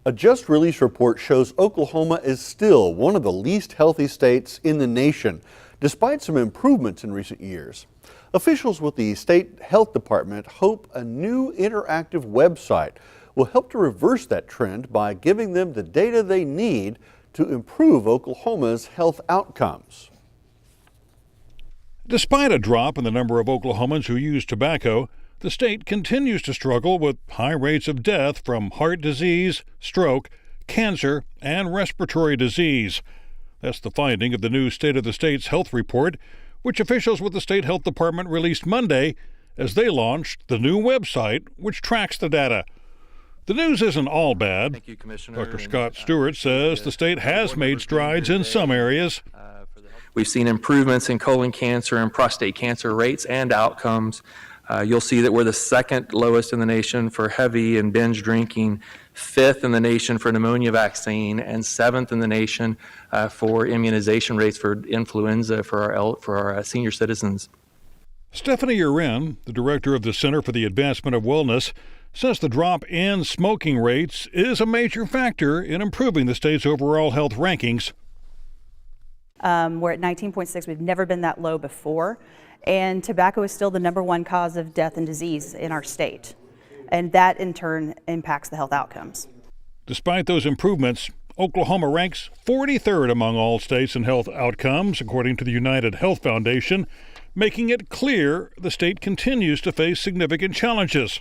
A just released report shows Oklahoma is still one of the least healthy states in the nation, despite some improvements in recent years. Officials with the state health department hope a new interactive website will help to reverse that trend by giving them the data they need to improve Oklahoma's health outcomes. Despite a drop in the number of Oklahomans who use tobacco, the state continues to struggle with high rates of death from heart disease, stroke, cancer, and respiratory disease. That's the finding of the new State of the State's Health Report, which officials with the State Health Department released Monday as they launched the new website which tracks the data. The news isn't all bad. Thank you, Commissioner. Dr. Scott Stewart says the state has made strides in some areas. We've seen improvements in colon cancer and prostate cancer rates and outcomes. You'll see that we're the second lowest in the nation for heavy and binge drinking, fifth in the nation for pneumonia vaccine, and seventh in the nation for immunization rates for influenza for our senior citizens. Stephanie Uren, the director of the Center for the Advancement of Wellness, says the drop in smoking rates is a major factor in improving the state's overall health rankings. We're at 19.6. We've never been that low before. And tobacco is still the #1 cause of death and disease in our state. And that, in turn, impacts the health outcomes. Despite those improvements, Oklahoma ranks 43rd among all states in health outcomes, according to the United Health Foundation, making it clear the state continues to face significant challenges.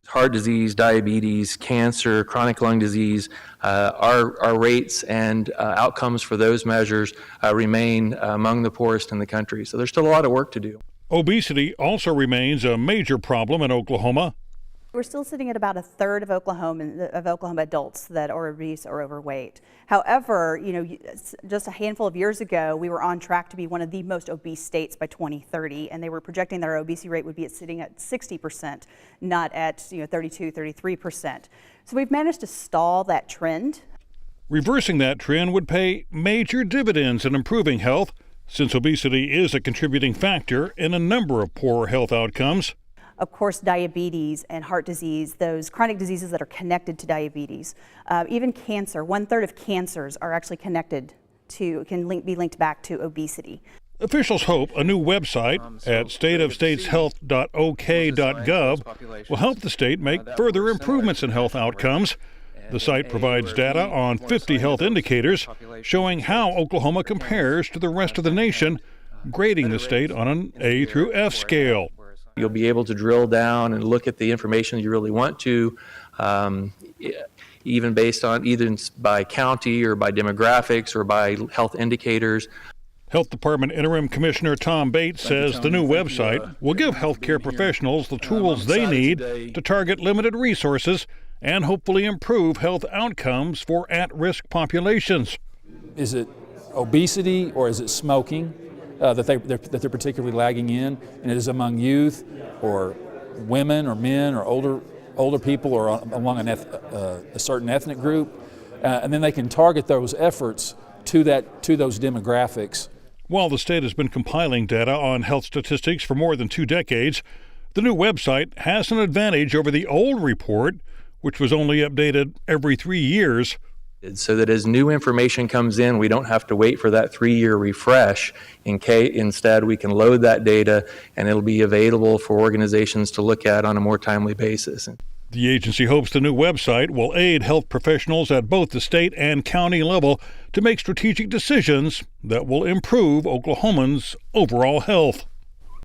Heart disease, diabetes, cancer, chronic lung disease, our rates and outcomes for those measures remain among the poorest in the country. So there's still a lot of work to do. Obesity also remains a major problem in Oklahoma. We're still sitting at about a third of Oklahoma adults that are obese or overweight. However, just a handful of years ago, we were on track to be one of the most obese states by 2030, and they were projecting that our obesity rate would be sitting at 60%, not at 32, 33%. So we've managed to stall that trend. Reversing that trend would pay major dividends in improving health, since obesity is a contributing factor in a number of poor health outcomes. Of course, diabetes and heart disease, those chronic diseases that are connected to diabetes, even cancer. 1/3 of cancers are actually can be linked back to obesity. Officials hope a new website at stateofstateshealth.ok.gov will help the state make further improvements in health outcomes. The site provides data on 50 health indicators showing how Oklahoma compares to the rest of the nation, grading the state on an A through F scale. You'll be able to drill down and look at the information you really want to, even based on either by county or by demographics or by health indicators. Health Department Interim Commissioner Tom Bates says the new website will give healthcare professionals the tools they need to target limited resources and hopefully improve health outcomes for at-risk populations. Is it obesity or is it smoking that they're particularly lagging in? And it is among youth or women or men or older people or among a certain ethnic group, and then they can target those efforts to those demographics. While the state has been compiling data on health statistics for more than 2 decades, the new website has an advantage over the old report, which was only updated every 3 years. So that as new information comes in, we don't have to wait for that 3-year refresh. Instead, we can load that data and it'll be available for organizations to look at on a more timely basis. The agency hopes the new website will aid health professionals at both the state and county level to make strategic decisions that will improve Oklahomans' overall health.